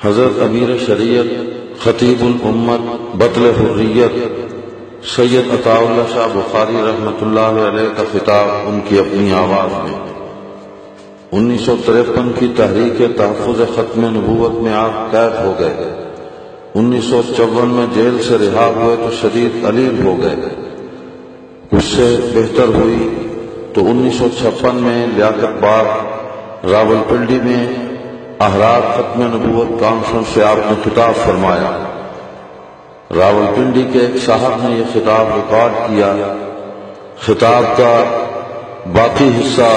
حضرت امیر شریعت خطیب الامت بطل حریت سید عطا اللہ شاہ بخاری رحمۃ اللہ علیہ کا خطاب ان کی اپنی آواز میں 1953 کی تحریک تحفظ ختم نبوت میں آپ قید ہو گئے۔ 1954 میں جیل سے رہا ہوئے تو شدید علیل ہو گئے۔ اس سے بہتر ہوئی تو 1956 میں لیاقت باغ راولپنڈی میں احرار ختم نبوت کانفرنس سے آپ نے خطاب فرمایا۔ راولپنڈی کے ایک صاحب نے یہ خطاب ریکارڈ کیا۔ خطاب کا باقی حصہ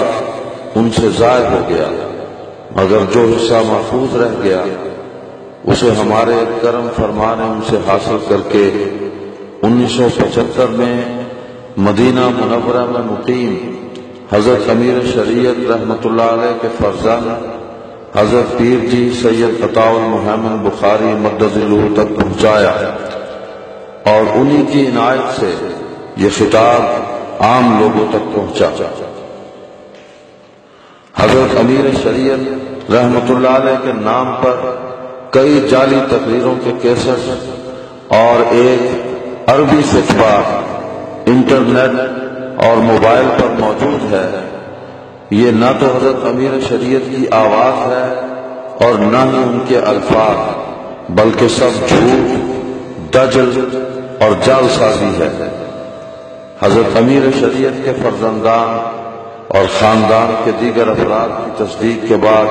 ان سے ضائع ہو گیا، مگر جو حصہ محفوظ رہ گیا اسے ہمارے کرم فرما نے ان سے حاصل کر کے 1975 میں مدینہ منورہ میں مقیم حضرت امیر شریعت رحمۃ اللہ علیہ کے فرزند حضرت پیر جی سید عطا المحمد بخاری مدد اللہ تک پہنچایا، اور انہی کی عنایت سے یہ خطاب عام لوگوں تک پہنچا۔ حضرت امیر شریعت رحمۃ اللہ علیہ کے نام پر کئی جعلی تقریروں کے کیسٹ اور ایک عربی فتویٰ انٹرنیٹ اور موبائل پر موجود ہے۔ یہ نہ تو حضرت امیر شریعت کی آواز ہے اور نہ ہی ان کے الفاظ، بلکہ سب جھوٹ، دجل اور جعل سازی ہے۔ حضرت امیر شریعت کے فرزندان اور خاندان کے دیگر افراد کی تصدیق کے بعد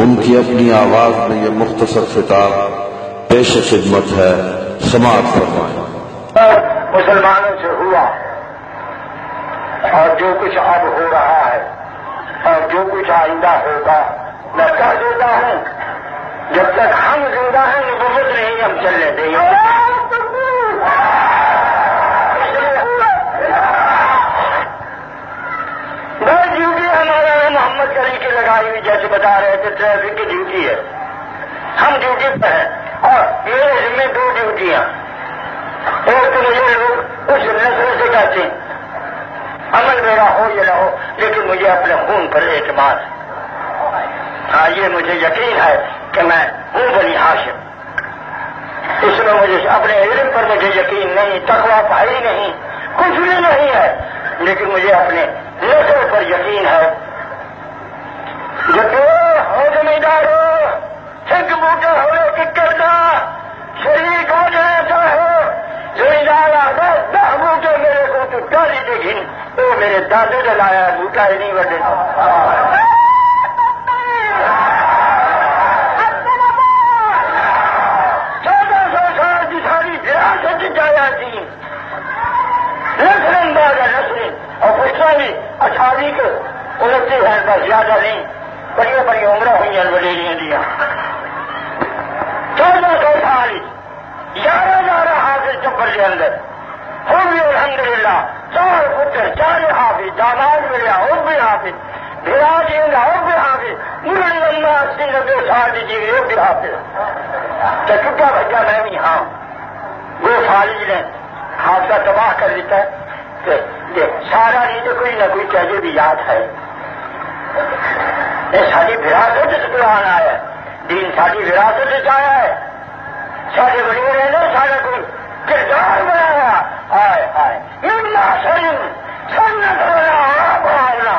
ان کی اپنی آواز میں یہ مختصر خطاب پیش خدمت ہے، سماعت فرمائیں۔ مسلمانوں سے ہوا اور جو کچھ اب ہو رہا ہے اور جو کچھ آئندہ ہوگا، میں کہہ دیتا ہوں جب تک ہم زندہ ہیں نبوت نہیں ہم چلنے دیں گے۔ ڈیوٹی ہمارا محمد علی کی لگائی ہوئی، جیسے بتا رہے تھے ٹریفک کی ڈیوٹی ہے، ہم ڈیوٹی پہ ہیں اور میرے ذمہ دو ڈیوٹیاں، ایک تو مجھے لوگ اس نسل سے کہتے ہیں عمل میرا ہو یا نہ ہو لیکن مجھے اپنے خون پر اعتماد، ہاں یہ مجھے یقین ہے کہ میں ہوں بنی ہاشم، اس میں مجھے اپنے علم پر مجھے یقین نہیں، تقویٰ پائی نہیں، کچھ بھی نہیں ہے، لیکن مجھے اپنے نسل پر یقین ہے۔ جو ہو زمیندار ہو، سکھ بوٹے ہو کہ کرنا شریک ہو جانا چاہو، زمیندار آگے 10 بوٹے میرے کو تو ڈالی دے گھن، وہ میرے دادے نے لایا بوٹا ہی نہیں بڑھے۔ 1400 سال کی ساری وراثت جایا تھی، نسل بعد نسل، اور پشتالی 28 کے 29 ہیں، بس زیادہ نہیں، بڑی بڑی عمریں ہوئی ہیں وڈیریاں دیا۔ 1400 سال 11 حافظ چپل کے اندر ہو بھی الحمدللہ، 4 پتر 4 حافظ، داماد ملیا وہ بھی حافظ، بھیرا جی گا وہ بھی حافظ، مرڑی لمبا 80-90 سال کی جی وہ بھی حافظ، تو ٹوٹا بھجا میں بھی ہاں، وہ فالج نے حادثہ تباہ کر دیتا ہے کہ سارا نہیں تو کوئی نہ کوئی چاہیے بھی یاد ہے۔ یہ ساری وراثت سے قرآن آیا ہے، دین ساری وراثت سے آیا ہے، سارے وڈیرے نے سارا کوئی کردار بنایا، آئے آئے مما سلیم سنت ہونا بھاگنا،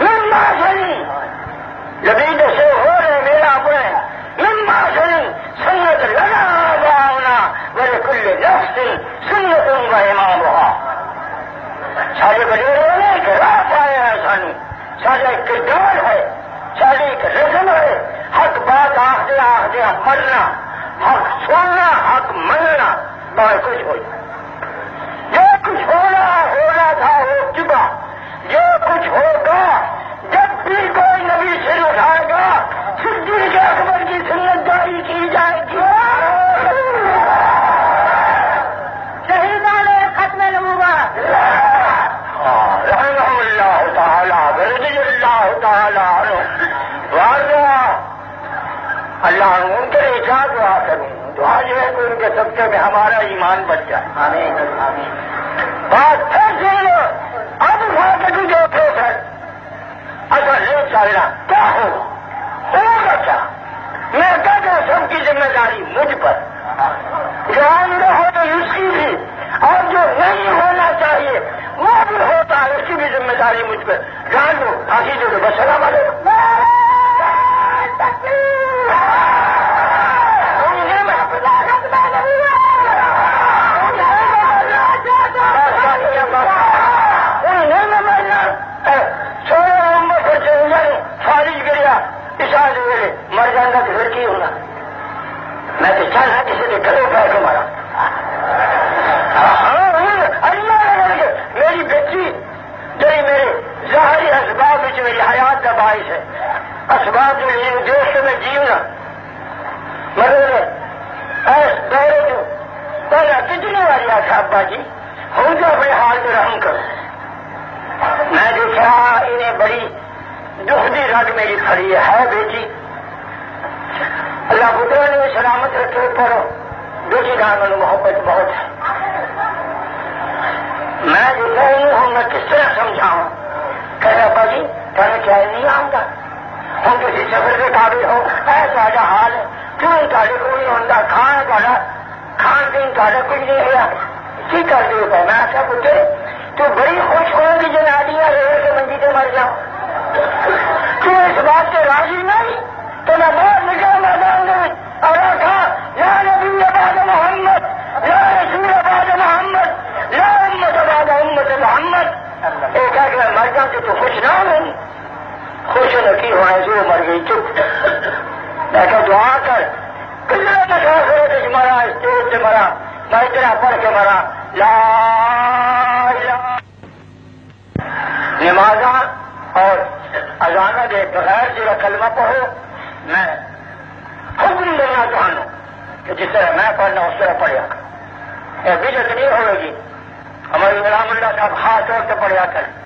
مما سلیم جبید سے ہو رہے میرا اپنے، مما سلیم سنت لگا بھاگنا میرے کل نفس سنت و امامها، سارے وڈیرے نے ایک راہ پایا ہے، سانو سارا ایک کردار ہے، ساری ایک رسم ہے، حق بات آخدے مرنا، حق سننا، حق مننا، بہت کچھ ہو جو کچھ ہونا تھا ہو چکا، جو کچھ ہوگا جب بھی کوئی نبی سر اٹھائے گا صدیق اکبر کی سنت جاری کی جائے گی، شہیدان ختم نبوت رحمہ اللہ تعالی رضی اللہ تعالی عنہ وارضا، اللہ ان کے لیے کیا دعا کروں، دعا جو ہے کہ ان کے صدقے میں ہمارا ایمان بچ جائے۔ آمین آمین۔ بات پھر سن لو، اب اٹھا کے تجھے ٹھوس ہے، اچھا لے چلنا کیا ہوگا کیا، میں ذمہ داری مجھ پر، جو آئندہ ہو تو اس کی بھی، اور جو نہیں ہونا چاہیے وہ بھی ہوتا ہے، اس کی بھی ذمہ داری مجھ پر. جان لو پھانسی دے دو، بس سلام علیکم. مر جانا تو پھر کی ہونا؟ میں تو چاہتا کسی کے گھروں پہ کے مارا. میری بیٹی جی میرے ظاہری اسباب میری حیات کا باعث ہے، اسباب جو میرے دیش سے میں جیونا مگر ایس دورے جو پہلا کتنی باری آخا ابا جی ہوں تو اپنے حال میں رحم کرو. میں دیکھا انہیں بڑی دکھدی رگ میری کھڑی ہے بیٹی، اللہ پتر نے سلامت رکھے پر بیٹی نام محبت بہت ہے. میں جو نہیں ہوں میں کس طرح سمجھاؤں؟ کہ ابا جی تمہیں کیا نہیں آتا، ہم کسی سفر کے قابل ہو، ایسا حال ہے کیوں تھوڑے کو نہیں ہوتا، کھان پین تھوڑا کچھ نہیں ہوا کی کر دے پا. میں آخیا پتر تو بڑی خوش ہوگی جو نادیاں ریڑھ کے منجی سے مر جاؤں، تو اس بات سے راضی نہیں تو میں باہر نکلا میدان میں اور کہا یا نبی بعد محمد، یا رسول بعد محمد، یا امت بعد امت محمد. یہ کہہ کہ میں مر جاؤں تو خوش نہ ہوں، خوش نکی ہونا جو مر گئی چپ. میں کہ دعا کر کتنا تک مرا، اسٹیج سے مرا، میں اتنا پڑھ کے مرا لا الہ. نمازاں اور اذانہ دے بغیر جو کلمہ پڑھو، میں حکم دینا چاہوں کہ جس طرح میں پڑھنا اس طرح پڑھیا کر. یہ بدعت نہیں ہوئے گی. ہمارے غلام اللہ صاحب خاص طور سے پڑھیا کر.